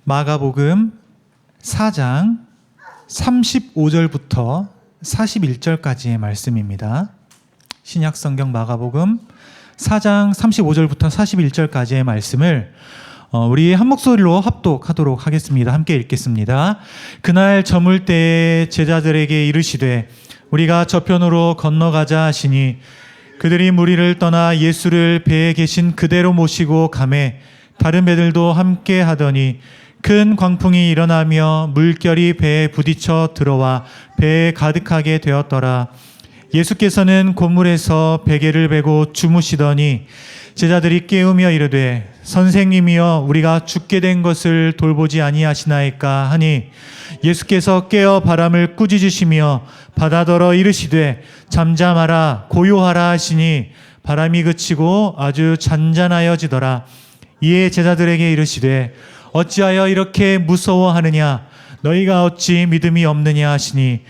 마가복음 4장 35절부터 41절까지의 말씀입니다. 신약성경 마가복음 4장 35절부터 41절까지의 말씀을 우리 한 목소리로 합독하도록 하겠습니다. 함께 읽겠습니다. 그날 저물 때에 제자들에게 이르시되 우리가 저편으로 건너가자 하시니 그들이 무리를 떠나 예수를 배에 계신 그대로 모시고 가매 다른 배들도 함께 하더니 큰 광풍이 일어나며 물결이 배에 부딪혀 들어와 배에 가득하게 되었더라. 예수께서는 고물에서 베개를 베고 주무시더니 제자들이 깨우며 이르되 선생님이여 우리가 죽게 된 것을 돌보지 아니하시나이까 하니 예수께서 깨어 바람을 꾸짖으시며 바다더러 이르시되 잠잠하라 고요하라 하시니 바람이 그치고 아주 잔잔하여지더라. 이에 제자들에게 이르시되 어찌하여 이렇게 무서워하느냐 너희가 어찌 믿음이 없느냐 하시니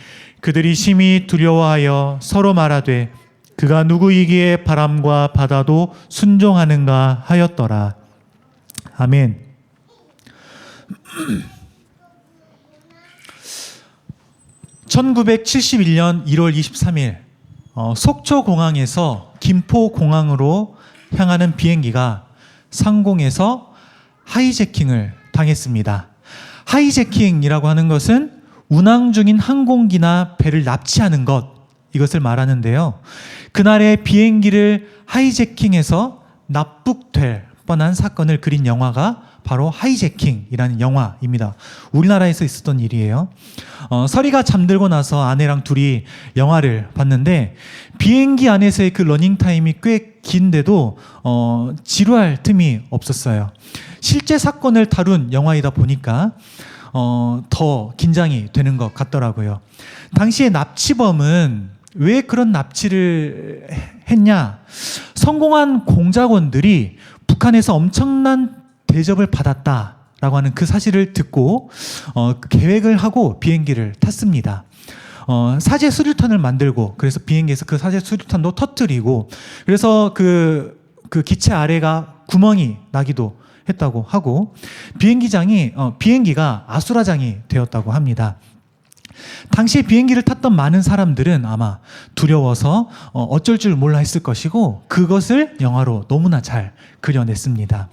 그들이 심히 두려워하여 서로 말하되 그가 누구이기에 바람과 바다도 순종하는가 하였더라. 아멘. (1971년 1월 23일) 속초공항에서 김포공항으로 향하는 비행기가 상공에서 하이제킹을 당했습니다. 하이제킹이라고 하는 것은 운항 중인 항공기나 배를 납치하는 것, 이것을 말하는데요. 그날의 비행기를 하이제킹해서 납북될 뻔한 사건을 그린 영화가 바로 하이제킹이라는 영화입니다. 우리나라에서 있었던 일이에요. 서리가 잠들고 나서 아내랑 둘이 영화를 봤는데 비행기 안에서의 그 러닝타임이 꽤 긴데도 지루할 틈이 없었어요. 실제 사건을 다룬 영화이다 보니까 더 긴장이 되는 것 같더라고요. 당시에 납치범은 왜 그런 납치를 했냐? 성공한 공작원들이 북한에서 엄청난 대접을 받았다라고 하는 그 사실을 듣고 계획을 하고 비행기를 탔습니다. 사제 수류탄을 만들고 그래서 비행기에서 그 사제 수류탄도 터뜨리고 그래서 그 기체 아래가 구멍이 나기도 했다고 하고 비행기가 아수라장이 되었다고 합니다. 당시에 비행기를 탔던 많은 사람들은 아마 두려워서 어쩔 줄 몰라 했을 것이고 그것을 영화로 너무나 잘 그려냈습니다.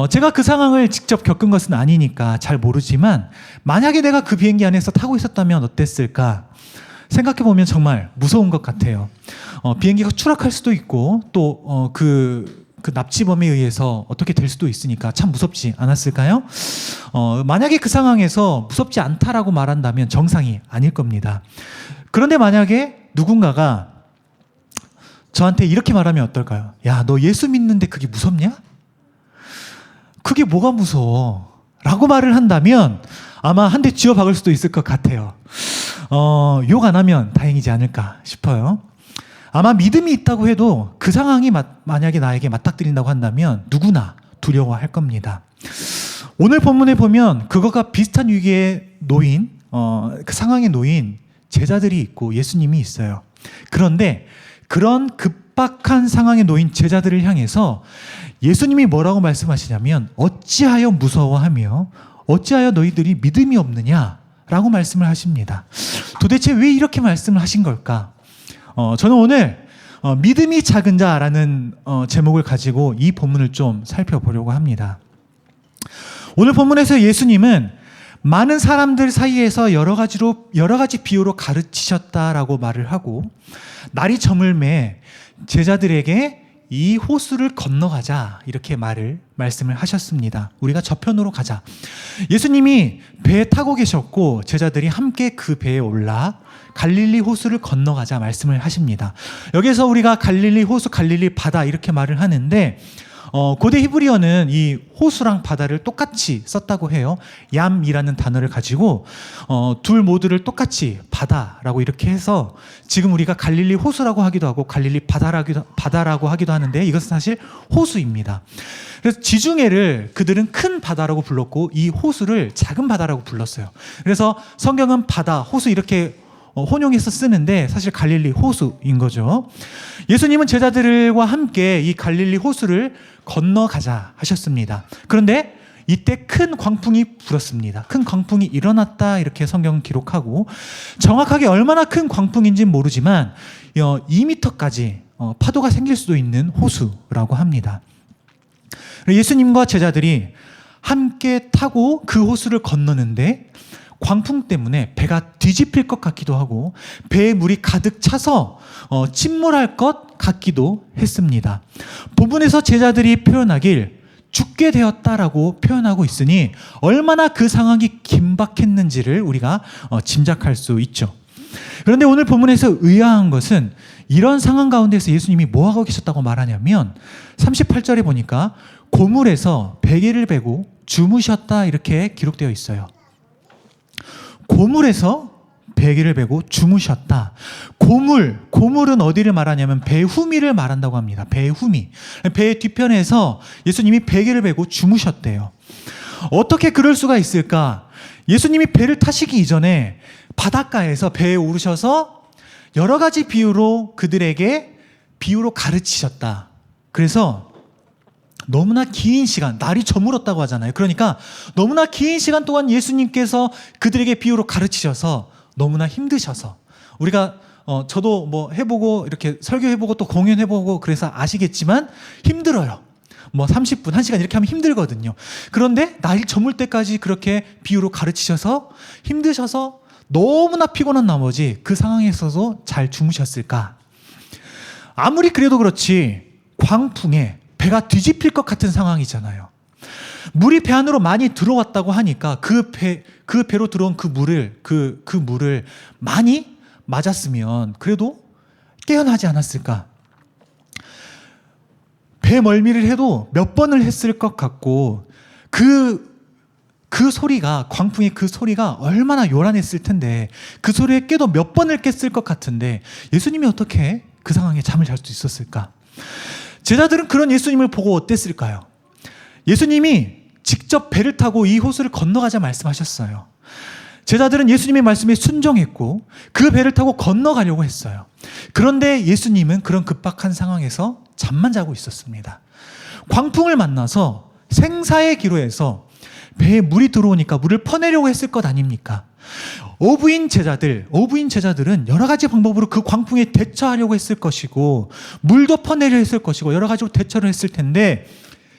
제가 그 상황을 직접 겪은 것은 아니니까 잘 모르지만 만약에 내가 그 비행기 안에서 타고 있었다면 어땠을까 생각해보면 정말 무서운 것 같아요. 비행기가 추락할 수도 있고 또 그 납치범에 의해서 어떻게 될 수도 있으니까 참 무섭지 않았을까요? 만약에 그 상황에서 무섭지 않다라고 말한다면 정상이 아닐 겁니다. 그런데 만약에 누군가가 저한테 이렇게 말하면 어떨까요? 야, 너 예수 믿는데 그게 무섭냐? 그게 뭐가 무서워? 라고 말을 한다면 아마 한 대 쥐어 박을 수도 있을 것 같아요. 욕 안 하면 다행이지 않을까 싶어요. 아마 믿음이 있다고 해도 그 상황이 만약에 나에게 맞닥뜨린다고 한다면 누구나 두려워할 겁니다. 오늘 본문에 보면 그것과 비슷한 위기에 놓인 그 상황에 놓인 제자들이 있고 예수님이 있어요. 그런데 그런 급박한 상황에 놓인 제자들을 향해서 예수님이 뭐라고 말씀하시냐면 어찌하여 무서워하며 어찌하여 너희들이 믿음이 없느냐라고 말씀을 하십니다. 도대체 왜 이렇게 말씀을 하신 걸까? 저는 오늘 믿음이 작은 자라는 제목을 가지고 이 본문을 좀 살펴보려고 합니다. 오늘 본문에서 예수님은 많은 사람들 사이에서 여러 가지 비유로 가르치셨다라고 말을 하고 날이 저물매 제자들에게 이 호수를 건너가자 이렇게 말씀을 하셨습니다. 우리가 저편으로 가자. 예수님이 배에 타고 계셨고 제자들이 함께 그 배에 올라 갈릴리 호수를 건너가자 말씀을 하십니다. 여기서 우리가 갈릴리 호수, 갈릴리 바다 이렇게 말을 하는데 고대 히브리어는 이 호수랑 바다를 똑같이 썼다고 해요. 얌이라는 단어를 가지고 둘 모두를 똑같이 바다라고 이렇게 해서 지금 우리가 갈릴리 호수라고 하기도 하고 갈릴리 바다라고 하기도 하는데 이것은 사실 호수입니다. 그래서 지중해를 그들은 큰 바다라고 불렀고 이 호수를 작은 바다라고 불렀어요. 그래서 성경은 바다, 호수 이렇게 혼용해서 쓰는데 사실 갈릴리 호수인 거죠. 예수님은 제자들과 함께 이 갈릴리 호수를 건너가자 하셨습니다. 그런데 이때 큰 광풍이 불었습니다. 큰 광풍이 일어났다 이렇게 성경은 기록하고 정확하게 얼마나 큰 광풍인지는 모르지만 2m까지 파도가 생길 수도 있는 호수라고 합니다. 예수님과 제자들이 함께 타고 그 호수를 건너는데 광풍 때문에 배가 뒤집힐 것 같기도 하고 배에 물이 가득 차서 침몰할 것 같기도 했습니다. 본문에서 제자들이 표현하길 죽게 되었다라고 표현하고 있으니 얼마나 그 상황이 긴박했는지를 우리가 짐작할 수 있죠. 그런데 오늘 본문에서 의아한 것은 이런 상황 가운데서 예수님이 뭐하고 계셨다고 말하냐면 38절에 보니까 고물에서 베개를 베고 주무셨다 이렇게 기록되어 있어요. 고물에서 베개를 베고 주무셨다. 고물은 어디를 말하냐면 배후미를 말한다고 합니다. 배후미. 배의 뒤편에서 예수님이 베개를 베고 주무셨대요. 어떻게 그럴 수가 있을까? 예수님이 배를 타시기 이전에 바닷가에서 배에 오르셔서 여러 가지 비유로 그들에게 비유로 가르치셨다. 그래서 너무나 긴 시간, 날이 저물었다고 하잖아요. 그러니까 너무나 긴 시간 동안 예수님께서 그들에게 비유로 가르치셔서 너무나 힘드셔서 우리가 저도 뭐 해보고 이렇게 설교해보고 또 공연해보고 그래서 아시겠지만 힘들어요. 뭐 30분, 1시간 이렇게 하면 힘들거든요. 그런데 날이 저물 때까지 그렇게 비유로 가르치셔서 힘드셔서 너무나 피곤한 나머지 그 상황에서도 잘 주무셨을까? 아무리 그래도 그렇지 광풍에 배가 뒤집힐 것 같은 상황이잖아요. 물이 배 안으로 많이 들어왔다고 하니까 그 배로 들어온 그 물을 많이 맞았으면 그래도 깨어나지 않았을까? 배 멀미를 해도 몇 번을 했을 것 같고 그 소리가 광풍의 그 소리가 얼마나 요란했을 텐데 그 소리에 깨도 몇 번을 깼을 것 같은데 예수님이 어떻게 그 상황에 잠을 잘 수 있었을까? 제자들은 그런 예수님을 보고 어땠을까요? 예수님이 직접 배를 타고 이 호수를 건너가자 말씀하셨어요. 제자들은 예수님의 말씀에 순종했고 그 배를 타고 건너가려고 했어요. 그런데 예수님은 그런 급박한 상황에서 잠만 자고 있었습니다. 광풍을 만나서 생사의 기로에서 배에 물이 들어오니까 물을 퍼내려고 했을 것 아닙니까? 어부인 제자들은 여러 가지 방법으로 그 광풍에 대처하려고 했을 것이고 물도 퍼내려 했을 것이고 여러 가지로 대처를 했을 텐데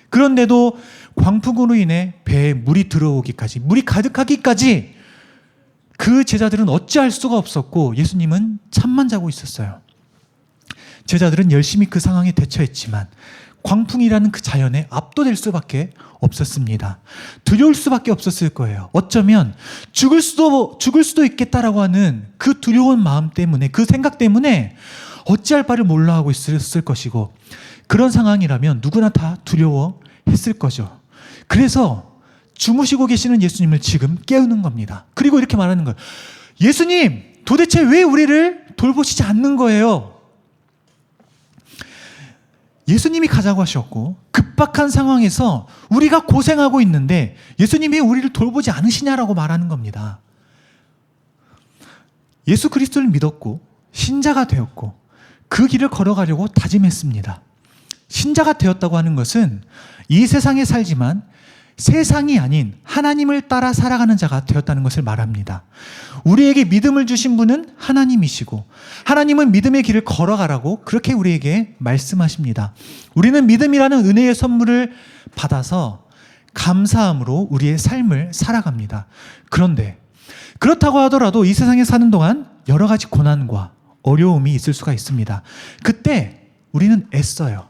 그런데도 광풍으로 인해 배에 물이 들어오기까지 물이 가득하기까지 그 제자들은 어찌할 수가 없었고 예수님은 잠만 자고 있었어요. 제자들은 열심히 그 상황에 대처했지만 광풍이라는 그 자연에 압도될 수밖에 없었습니다. 두려울 수밖에 없었을 거예요. 어쩌면 죽을 수도 있겠다라고 하는 그 두려운 마음 때문에 그 생각 때문에 어찌할 바를 몰라 하고 있었을 것이고 그런 상황이라면 누구나 다 두려워했을 거죠. 그래서 주무시고 계시는 예수님을 지금 깨우는 겁니다. 그리고 이렇게 말하는 거예요. 예수님, 도대체 왜 우리를 돌보시지 않는 거예요? 예수님이 가자고 하셨고 급박한 상황에서 우리가 고생하고 있는데 예수님이 우리를 돌보지 않으시냐라고 말하는 겁니다. 예수 그리스도를 믿었고 신자가 되었고 그 길을 걸어가려고 다짐했습니다. 신자가 되었다고 하는 것은 이 세상에 살지만 세상이 아닌 하나님을 따라 살아가는 자가 되었다는 것을 말합니다. 우리에게 믿음을 주신 분은 하나님이시고 하나님은 믿음의 길을 걸어가라고 그렇게 우리에게 말씀하십니다. 우리는 믿음이라는 은혜의 선물을 받아서 감사함으로 우리의 삶을 살아갑니다. 그런데 그렇다고 하더라도 이 세상에 사는 동안 여러 가지 고난과 어려움이 있을 수가 있습니다. 그때 우리는 애써요.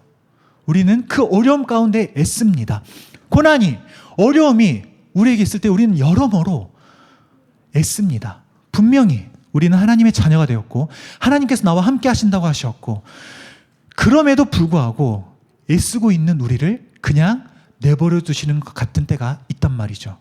우리는 그 어려움 가운데 애씁니다. 고난이, 어려움이 우리에게 있을 때 우리는 여러모로 애씁니다. 분명히 우리는 하나님의 자녀가 되었고 하나님께서 나와 함께 하신다고 하셨고 그럼에도 불구하고 애쓰고 있는 우리를 그냥 내버려 두시는 것 같은 때가 있단 말이죠.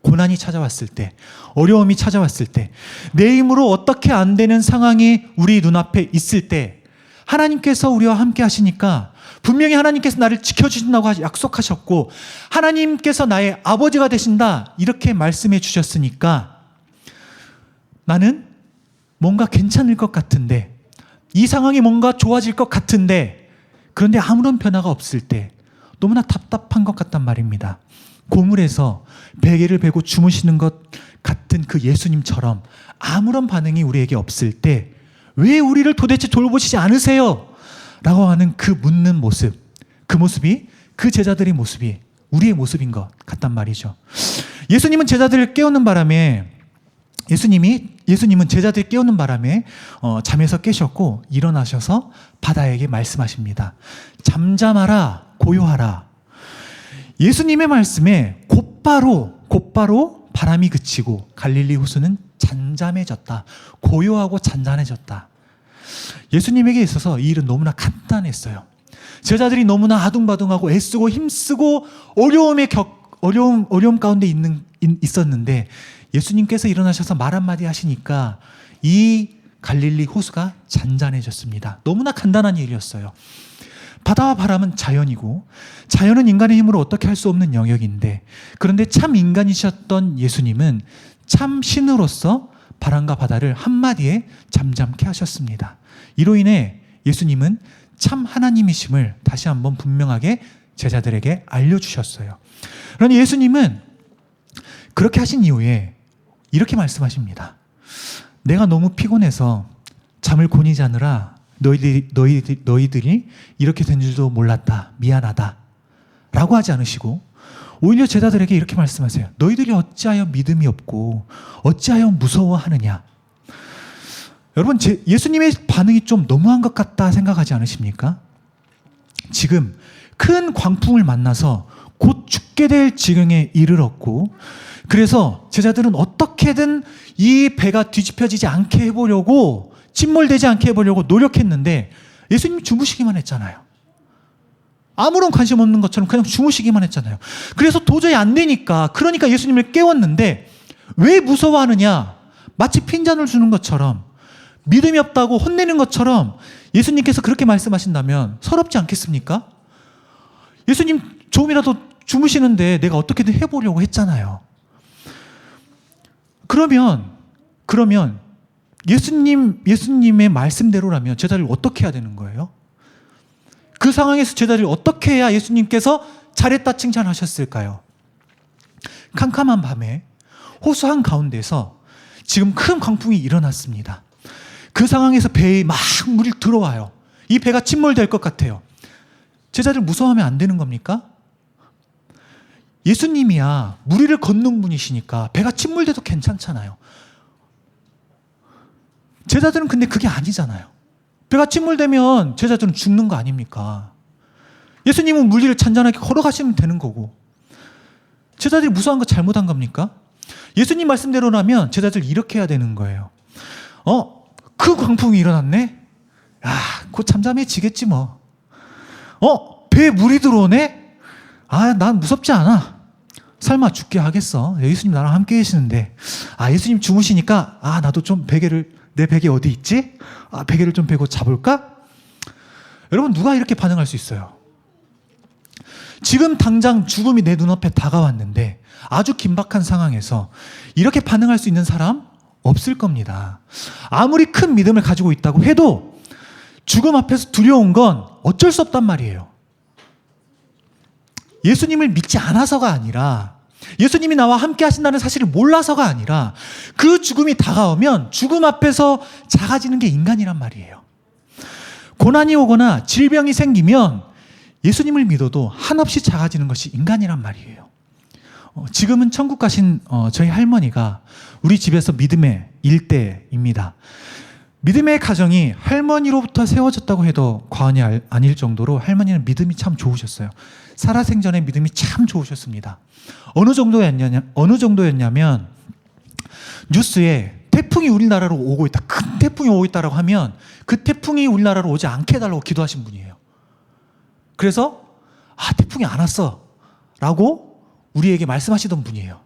고난이 찾아왔을 때, 어려움이 찾아왔을 때, 내 힘으로 어떻게 안 되는 상황이 우리 눈앞에 있을 때 하나님께서 우리와 함께 하시니까 분명히 하나님께서 나를 지켜주신다고 약속하셨고 하나님께서 나의 아버지가 되신다 이렇게 말씀해 주셨으니까 나는 뭔가 괜찮을 것 같은데 이 상황이 뭔가 좋아질 것 같은데 그런데 아무런 변화가 없을 때 너무나 답답한 것 같단 말입니다. 고물에서 베개를 베고 주무시는 것 같은 그 예수님처럼 아무런 반응이 우리에게 없을 때 왜 우리를 도대체 돌보시지 않으세요? 라고 하는 그 묻는 모습, 그 모습이, 그 제자들의 모습이 우리의 모습인 것 같단 말이죠. 예수님은 제자들을 깨우는 바람에 예수님은 제자들이 깨우는 바람에 잠에서 깨셨고 일어나셔서 바다에게 말씀하십니다. 잠잠하라, 고요하라. 예수님의 말씀에 곧바로 바람이 그치고 갈릴리 호수는 잔잠해졌다. 고요하고 잔잔해졌다. 예수님에게 있어서 이 일은 너무나 간단했어요. 제자들이 너무나 아둥바둥하고 애쓰고 힘쓰고 어려움 가운데 있었는데 예수님께서 일어나셔서 말 한마디 하시니까 이 갈릴리 호수가 잔잔해졌습니다. 너무나 간단한 일이었어요. 바다와 바람은 자연이고 자연은 인간의 힘으로 어떻게 할 수 없는 영역인데, 그런데 참 인간이셨던 예수님은 참 신으로서 바람과 바다를 한마디에 잠잠케 하셨습니다. 이로 인해 예수님은 참 하나님이심을 다시 한번 분명하게 제자들에게 알려주셨어요. 그러니 예수님은 그렇게 하신 이후에 이렇게 말씀하십니다. 내가 너무 피곤해서 잠을 곤히 자느라 너희들이 이렇게 된 줄도 몰랐다. 미안하다. 라고 하지 않으시고 오히려 제자들에게 이렇게 말씀하세요. 너희들이 어찌하여 믿음이 없고 어찌하여 무서워하느냐. 여러분, 예수님의 반응이 좀 너무한 것 같다 생각하지 않으십니까? 지금 큰 광풍을 만나서 곧 죽게 될 지경에 이르렀고, 그래서 제자들은 어떻게든 이 배가 뒤집혀지지 않게 해보려고, 침몰되지 않게 해보려고 노력했는데 예수님 주무시기만 했잖아요. 아무런 관심 없는 것처럼 그냥 주무시기만 했잖아요. 그래서 도저히 안 되니까, 그러니까 예수님을 깨웠는데 왜 무서워하느냐? 마치 핀잔을 주는 것처럼, 믿음이 없다고 혼내는 것처럼 예수님께서 그렇게 말씀하신다면 서럽지 않겠습니까? 예수님 조금이라도 주무시는데 내가 어떻게든 해보려고 했잖아요. 그러면 예수님의 말씀대로라면 제자를 어떻게 해야 되는 거예요? 그 상황에서 제자를 어떻게 해야 예수님께서 잘했다 칭찬하셨을까요? 캄캄한 밤에 호수 한가운데서 지금 큰 광풍이 일어났습니다. 그 상황에서 배에 막 물이 들어와요. 이 배가 침몰될 것 같아요. 제자들 무서워하면 안 되는 겁니까? 예수님이야 물 위를 걷는 분이시니까 배가 침몰돼도 괜찮잖아요. 제자들은 근데 그게 아니잖아요. 배가 침몰되면 제자들은 죽는 거 아닙니까? 예수님은 물 위를 잔잔하게 걸어가시면 되는 거고, 제자들이 무서워한 거 잘못한 겁니까? 예수님 말씀대로라면 제자들 이렇게 해야 되는 거예요. 그 광풍이 일어났네? 곧 잠잠해지겠지 뭐. 배에 물이 들어오네? 난 무섭지 않아. 설마 죽게 하겠어. 예수님 나랑 함께 계시는데. 예수님 주무시니까 나도 좀 내 베개 어디 있지? 베개를 좀 베고 자볼까? 여러분, 누가 이렇게 반응할 수 있어요? 지금 당장 죽음이 내 눈앞에 다가왔는데 아주 긴박한 상황에서 이렇게 반응할 수 있는 사람 없을 겁니다. 아무리 큰 믿음을 가지고 있다고 해도 죽음 앞에서 두려운 건 어쩔 수 없단 말이에요. 예수님을 믿지 않아서가 아니라, 예수님이 나와 함께 하신다는 사실을 몰라서가 아니라, 그 죽음이 다가오면 죽음 앞에서 작아지는 게 인간이란 말이에요. 고난이 오거나 질병이 생기면 예수님을 믿어도 한없이 작아지는 것이 인간이란 말이에요. 지금은 천국 가신 저희 할머니가 우리 집에서 믿음의 일대입니다. 믿음의 가정이 할머니로부터 세워졌다고 해도 과언이 아닐 정도로 할머니는 믿음이 참 좋으셨어요. 살아생전에 믿음이 참 좋으셨습니다. 어느 정도였냐면 뉴스에 태풍이 우리나라로 오고 있다, 큰 태풍이 오고 있다라고 하면 그 태풍이 우리나라로 오지 않게 해달라고 기도하신 분이에요. 그래서 태풍이 안 왔어 라고 우리에게 말씀하시던 분이에요.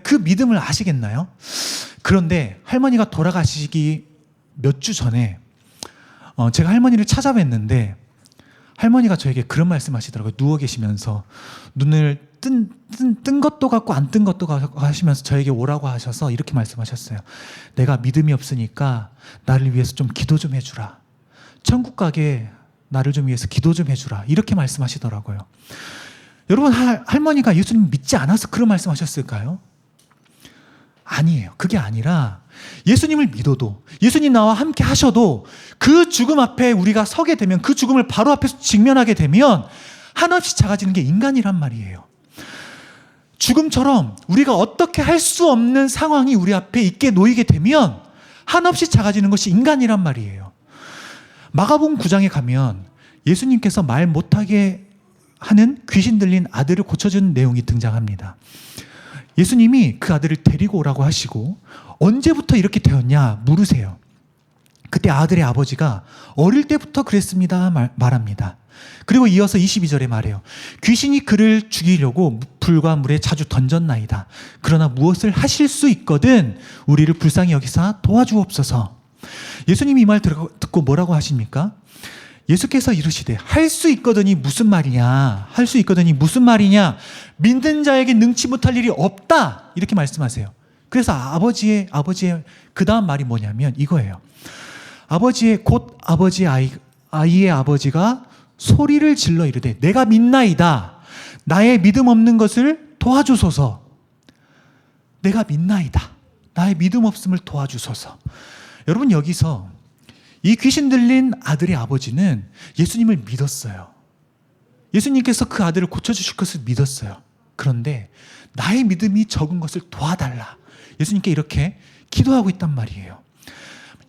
그 믿음을 아시겠나요? 그런데 할머니가 돌아가시기 몇 주 전에 제가 할머니를 찾아뵀는데 할머니가 저에게 그런 말씀 하시더라고요. 누워 계시면서 눈을 뜬 것도 같고 안 뜬 것도 같고 하시면서 저에게 오라고 하셔서 이렇게 말씀하셨어요. 내가 믿음이 없으니까 나를 위해서 좀 기도 좀 해주라. 천국 가게 나를 좀 위해서 기도 좀 해주라. 이렇게 말씀하시더라고요. 여러분, 할머니가 예수님 믿지 않아서 그런 말씀하셨을까요? 아니에요. 그게 아니라 예수님을 믿어도, 예수님 나와 함께 하셔도 그 죽음 앞에 우리가 서게 되면, 그 죽음을 바로 앞에서 직면하게 되면 한없이 작아지는 게 인간이란 말이에요. 죽음처럼 우리가 어떻게 할 수 없는 상황이 우리 앞에 있게 놓이게 되면 한없이 작아지는 것이 인간이란 말이에요. 마가복음 9장에 가면 예수님께서 말 못하게 하는 귀신 들린 아들을 고쳐준 내용이 등장합니다. 예수님이 그 아들을 데리고 오라고 하시고, 언제부터 이렇게 되었냐 물으세요. 그때 아들의 아버지가 어릴 때부터 그랬습니다 말합니다. 그리고 이어서 22절에 말해요. 귀신이 그를 죽이려고 불과 물에 자주 던졌나이다. 그러나 무엇을 하실 수 있거든 우리를 불쌍히 여기사 도와주옵소서. 예수님이 이 말 듣고 뭐라고 하십니까? 예수께서 이르시되 할 수 있거든이 무슨 말이냐, 할 수 있거든이 무슨 말이냐, 믿는 자에게 능치 못할 일이 없다, 이렇게 말씀하세요. 그래서 아버지의 그 다음 말이 뭐냐면 이거예요. 곧 아버지의 아이의 아버지가 소리를 질러 이르되 내가 믿나이다, 나의 믿음 없는 것을 도와주소서. 내가 믿나이다, 나의 믿음 없음을 도와주소서. 여러분, 여기서 이 귀신 들린 아들의 아버지는 예수님을 믿었어요. 예수님께서 그 아들을 고쳐주실 것을 믿었어요. 그런데 나의 믿음이 적은 것을 도와달라, 예수님께 이렇게 기도하고 있단 말이에요.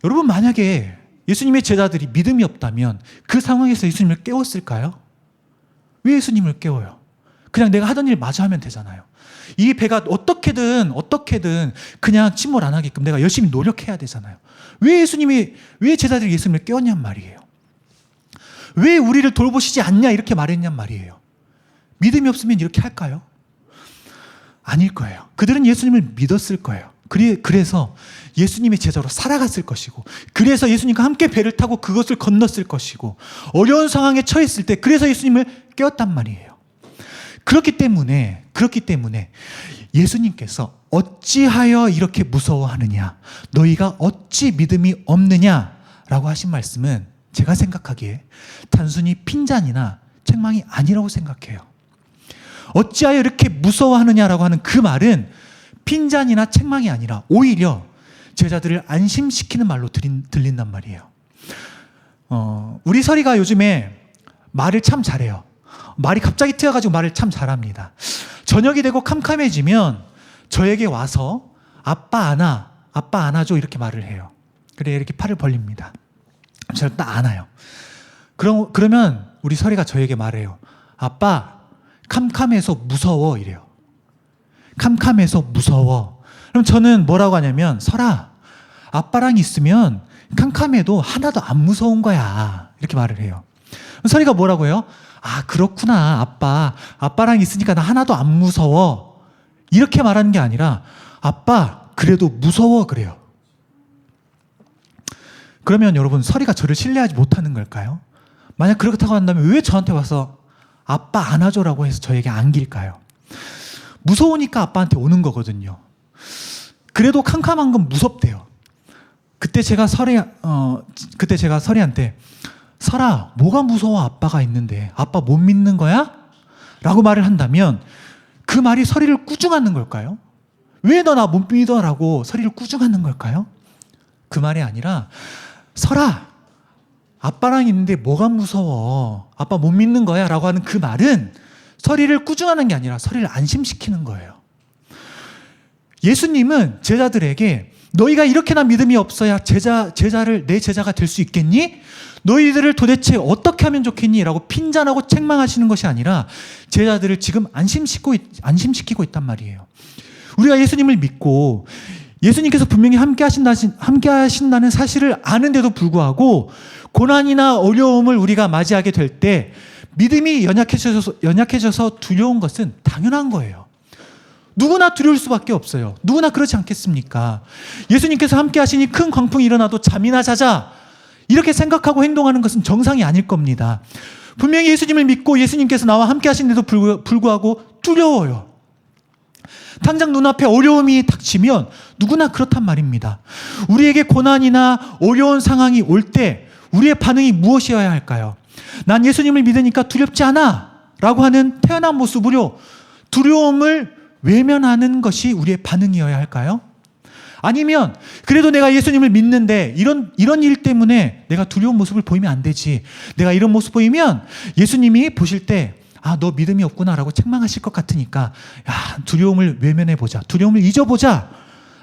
여러분, 만약에 예수님의 제자들이 믿음이 없다면 그 상황에서 예수님을 깨웠을까요? 왜 예수님을 깨워요? 그냥 내가 하던 일 마저 하면 되잖아요. 이 배가 어떻게든 그냥 침몰 안 하게끔 내가 열심히 노력해야 되잖아요. 왜 제자들이 예수님을 깨웠냔 말이에요. 왜 우리를 돌보시지 않냐 이렇게 말했냔 말이에요. 믿음이 없으면 이렇게 할까요? 아닐 거예요. 그들은 예수님을 믿었을 거예요. 그래서 예수님의 제자로 살아갔을 것이고, 그래서 예수님과 함께 배를 타고 그것을 건넜을 것이고, 어려운 상황에 처했을 때 그래서 예수님을 깨웠단 말이에요. 그렇기 때문에 예수님께서 어찌하여 이렇게 무서워하느냐, 너희가 어찌 믿음이 없느냐라고 하신 말씀은 제가 생각하기에 단순히 핀잔이나 책망이 아니라고 생각해요. 어찌하여 이렇게 무서워하느냐라고 하는 그 말은 핀잔이나 책망이 아니라 오히려 제자들을 안심시키는 말로 들린단 말이에요. 우리 서리가 요즘에 말을 참 잘해요. 말이 갑자기 트여가지고 말을 참 잘합니다. 저녁이 되고 캄캄해지면 저에게 와서 아빠 안아줘 이렇게 말을 해요. 그래, 이렇게 팔을 벌립니다. 저를 딱 안아요. 그러면 우리 서리가 저에게 말해요. 아빠, 캄캄해서 무서워 이래요. 캄캄해서 무서워. 그럼 저는 뭐라고 하냐면, 설아, 아빠랑 있으면 캄캄해도 하나도 안 무서운 거야, 이렇게 말을 해요. 서리가 뭐라고 해요? 아, 그렇구나. 아빠랑 있으니까 나 하나도 안 무서워, 이렇게 말하는 게 아니라 아빠, 그래도 무서워 그래요. 그러면 여러분, 서리가 저를 신뢰하지 못하는 걸까요? 만약 그렇다고 한다면 왜 저한테 와서 아빠 안아줘라고 해서 저에게 안길까요? 무서우니까 아빠한테 오는 거거든요. 그래도 캄캄한 건 무섭대요. 그때 제가 서리한테 설아, 뭐가 무서워, 아빠가 있는데 아빠 못 믿는 거야? 라고 말을 한다면 그 말이 서리를 꾸중하는 걸까요? 왜 너 나 못 믿어? 라고 서리를 꾸중하는 걸까요? 그 말이 아니라, 설아, 아빠랑 있는데 뭐가 무서워, 아빠 못 믿는 거야? 라고 하는 그 말은 서리를 꾸중하는 게 아니라 서리를 안심시키는 거예요. 예수님은 제자들에게 너희가 이렇게나 믿음이 없어야 내 제자가 될 수 있겠니? 너희들을 도대체 어떻게 하면 좋겠니? 라고 핀잔하고 책망하시는 것이 아니라 제자들을 지금 안심시키고 있단 말이에요. 우리가 예수님을 믿고 예수님께서 분명히 함께 하신다는 사실을 아는데도 불구하고 고난이나 어려움을 우리가 맞이하게 될 때 믿음이 연약해져서 두려운 것은 당연한 거예요. 누구나 두려울 수밖에 없어요. 누구나 그렇지 않겠습니까? 예수님께서 함께 하시니 큰 광풍이 일어나도 잠이나 자자, 이렇게 생각하고 행동하는 것은 정상이 아닐 겁니다. 분명히 예수님을 믿고 예수님께서 나와 함께 하시는데도 불구하고 두려워요. 당장 눈앞에 어려움이 닥치면 누구나 그렇단 말입니다. 우리에게 고난이나 어려운 상황이 올 때 우리의 반응이 무엇이어야 할까요? 난 예수님을 믿으니까 두렵지 않아 라고 하는 태어난 모습으로 두려움을 외면하는 것이 우리의 반응이어야 할까요? 아니면 그래도 내가 예수님을 믿는데 이런 일 때문에 내가 두려운 모습을 보이면 안 되지. 내가 이런 모습 보이면 예수님이 보실 때 너 믿음이 없구나라고 책망하실 것 같으니까 두려움을 외면해보자. 두려움을 잊어보자.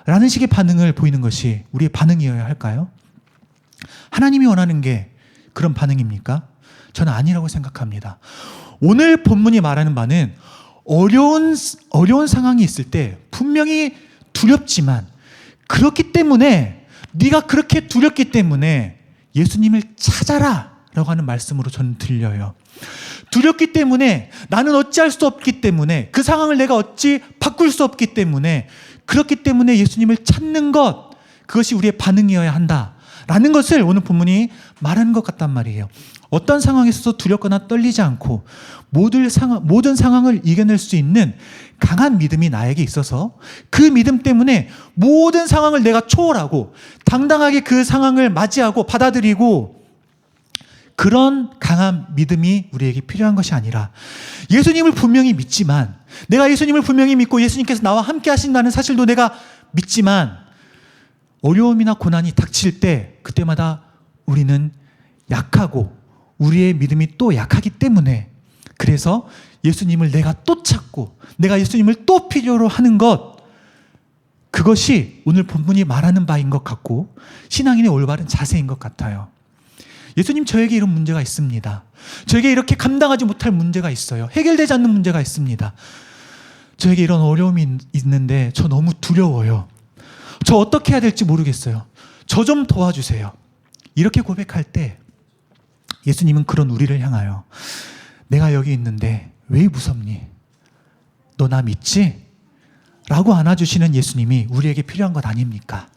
라는 식의 반응을 보이는 것이 우리의 반응이어야 할까요? 하나님이 원하는 게 그런 반응입니까? 저는 아니라고 생각합니다. 오늘 본문이 말하는 바는 어려운 상황이 있을 때 분명히 두렵지만 그렇기 때문에 네가 그렇게 두렵기 때문에 예수님을 찾아라 라고 하는 말씀으로 저는 들려요. 두렵기 때문에 나는 어찌할 수 없기 때문에 그 상황을 내가 어찌 바꿀 수 없기 때문에 그렇기 때문에 예수님을 찾는 것, 그것이 우리의 반응이어야 한다라는 것을 오늘 본문이 말하는 것 같단 말이에요. 어떤 상황에서도 두렵거나 떨리지 않고 모든 상황을 이겨낼 수 있는 강한 믿음이 나에게 있어서 그 믿음 때문에 모든 상황을 내가 초월하고 당당하게 그 상황을 맞이하고 받아들이고 그런 강한 믿음이 우리에게 필요한 것이 아니라 예수님을 분명히 믿지만 내가 예수님을 분명히 믿고 예수님께서 나와 함께 하신다는 사실도 내가 믿지만 어려움이나 고난이 닥칠 때 그때마다 우리는 약하고 우리의 믿음이 또 약하기 때문에 그래서 예수님을 내가 또 찾고 내가 예수님을 또 필요로 하는 것, 그것이 오늘 본문이 말하는 바인 것 같고 신앙인의 올바른 자세인 것 같아요. 예수님, 저에게 이런 문제가 있습니다. 저에게 이렇게 감당하지 못할 문제가 있어요. 해결되지 않는 문제가 있습니다. 저에게 이런 어려움이 있는데 저 너무 두려워요. 저 어떻게 해야 될지 모르겠어요. 저 좀 도와주세요. 이렇게 고백할 때 예수님은 그런 우리를 향하여 내가 여기 있는데 왜 무섭니? 너 나 믿지? 라고 안아주시는 예수님이 우리에게 필요한 것 아닙니까?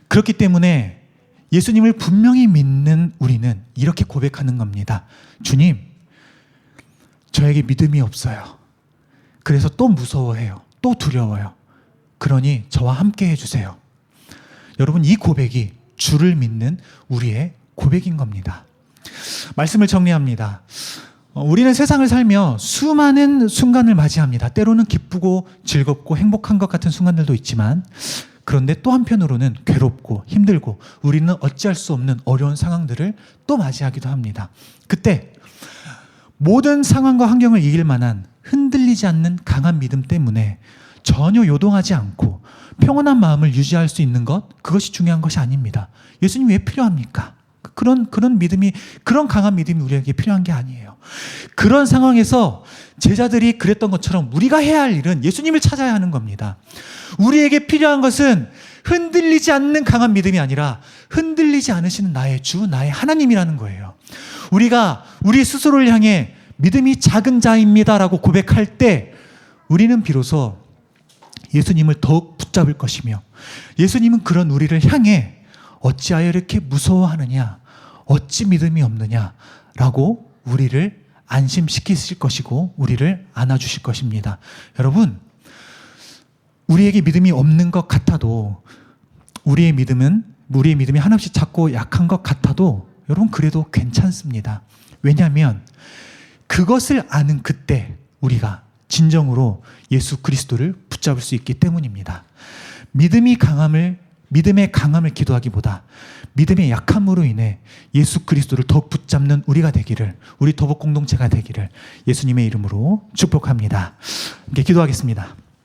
그렇기 때문에 예수님을 분명히 믿는 우리는 이렇게 고백하는 겁니다. 주님, 저에게 믿음이 없어요. 그래서 또 무서워해요. 또 두려워요. 그러니 저와 함께 해주세요. 여러분, 이 고백이 주를 믿는 우리의 고백인 겁니다. 말씀을 정리합니다. 우리는 세상을 살며 수많은 순간을 맞이합니다. 때로는 기쁘고 즐겁고 행복한 것 같은 순간들도 있지만 그런데 또 한편으로는 괴롭고 힘들고 우리는 어찌할 수 없는 어려운 상황들을 또 맞이하기도 합니다. 그때 모든 상황과 환경을 이길 만한 흔들리지 않는 강한 믿음 때문에 전혀 요동하지 않고 평온한 마음을 유지할 수 있는 것, 그것이 중요한 것이 아닙니다. 예수님 왜 필요합니까? 그런 믿음이, 그런 강한 믿음이 우리에게 필요한 게 아니에요. 그런 상황에서 제자들이 그랬던 것처럼 우리가 해야 할 일은 예수님을 찾아야 하는 겁니다. 우리에게 필요한 것은 흔들리지 않는 강한 믿음이 아니라 흔들리지 않으시는 나의 주, 나의 하나님이라는 거예요. 우리가 우리 스스로를 향해 믿음이 작은 자입니다라고 고백할 때 우리는 비로소 예수님을 더욱 붙잡을 것이며 예수님은 그런 우리를 향해 어찌하여 이렇게 무서워하느냐, 어찌 믿음이 없느냐라고 우리를 안심시키실 것이고 우리를 안아주실 것입니다. 여러분, 우리에게 믿음이 없는 것 같아도 우리의 믿음이 한없이 작고 약한 것 같아도 여러분 그래도 괜찮습니다. 왜냐하면 그것을 아는 그때 우리가 진정으로 예수 그리스도를 붙잡을 수 있기 때문입니다. 믿음의 강함을 기도하기보다 믿음의 약함으로 인해 예수 그리스도를 더욱 붙잡는 우리가 되기를, 우리 도복 공동체가 되기를 예수님의 이름으로 축복합니다. 함께 기도하겠습니다.